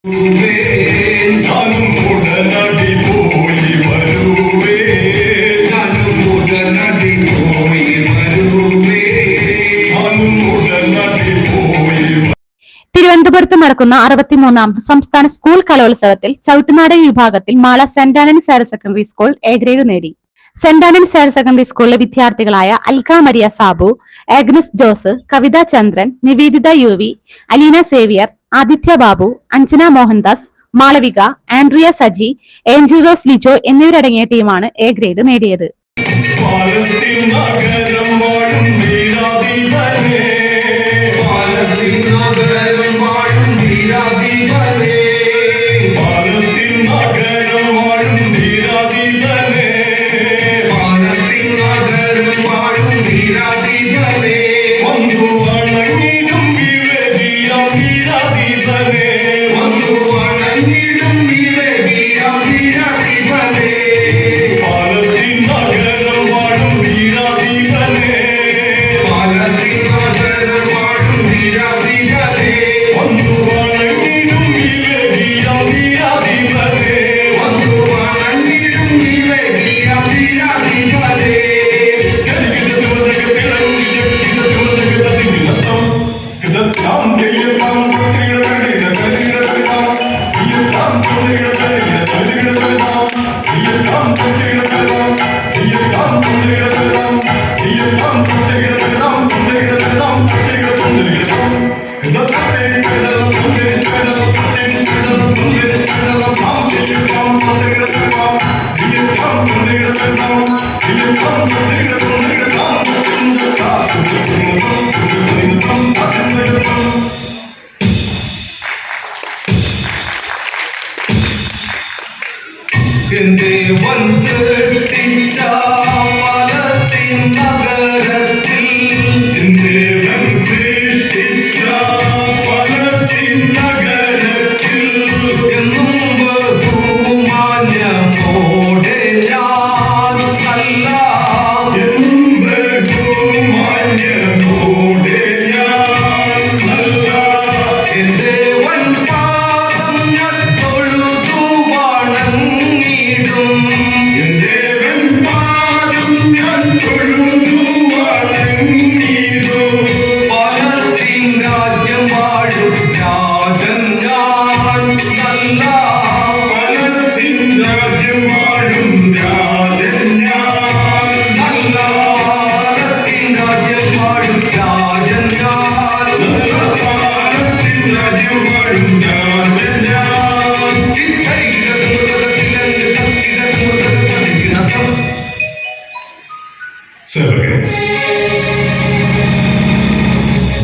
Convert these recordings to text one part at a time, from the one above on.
തിരുവനന്തപുരത്ത് നടക്കുന്ന 63ാമത് സംസ്ഥാന സ്കൂൾ കലോത്സവത്തിൽ ചവിട്ടുനാടക വിഭാഗത്തിൽ Mala Saint Antony's higher secondary school A grade നേടി. സെന്റ് ആന്റണീസ് ഹയർ സെക്കൻഡറി സ്കൂളിലെ വിദ്യാർത്ഥികളായ അൽക മരിയ സാബു, ആഗ്നസ് ജോസ്, കവിത ചന്ദ്രൻ, നിവേദിത യുവി, അലീന സേവിയർ, ആദിത്യ ബാബു, അഞ്ജന മോഹൻദാസ്, മാളവിക, ആൻഡ്രിയ സജി, ഏഞ്ചൽ റോസ് ലിജോ എന്നിവരടങ്ങിയ ടീമാണ് എ ഗ്രേഡ് നേടിയത്.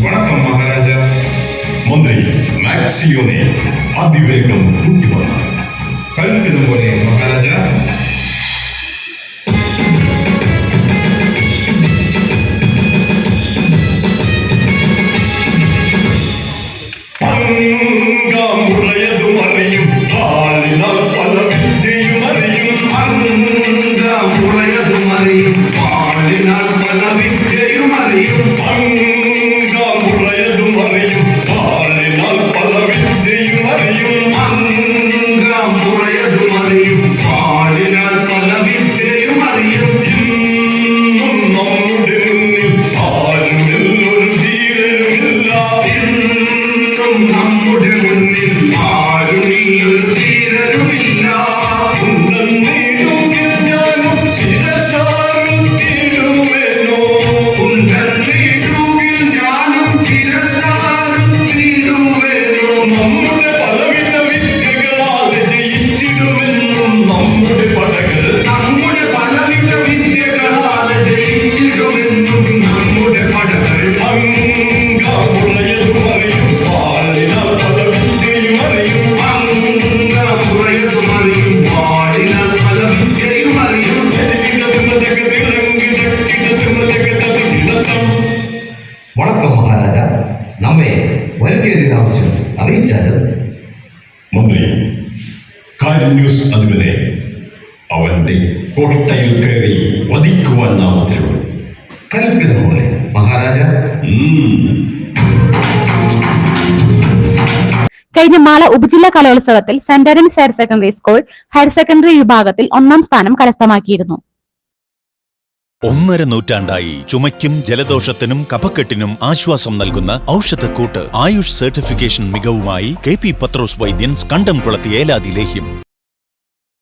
വണക്കം മഹാരാജ. മന്ത്രി മാക്സിയോനെ അതിവേഗം കൂട്ടിവന്നു. കൽപ്പിതം പോലെ മഹാരാജ. വണക്കം മഹാരാജ. നമ്മെ വരുത്തിയതിന് ആവശ്യം അറിയിച്ചാലും. മന്ത്രി, കാര്യം ന്യൂസ് അതിനെ അവന്റെ കോട്ടയിൽ കയറി വധിക്കുവാൻ നാമത്തിലുള്ളൂ. കൽപ്പിതം പോലെ മഹാരാജ. കഴിഞ്ഞ മാള ഉപജില്ലാ കലോത്സവത്തിൽ Saint Antony's higher secondary school higher secondary വിഭാഗത്തിൽ 1ാം സ്ഥാനം കരസ്ഥമാക്കിയിരുന്നു. 1.5 നൂറ്റാണ്ടായി ചുമയ്ക്കും ജലദോഷത്തിനും കഫക്കെട്ടിനും ആശ്വാസം നൽകുന്ന ഔഷധക്കൂട്ട് ആയുഷ് സർട്ടിഫിക്കേഷൻ മികവുമായി KP പത്രോസ് വൈദ്യൻസ് കണ്ടംകുളത്തി ഏലാതി ലേഹ്യം.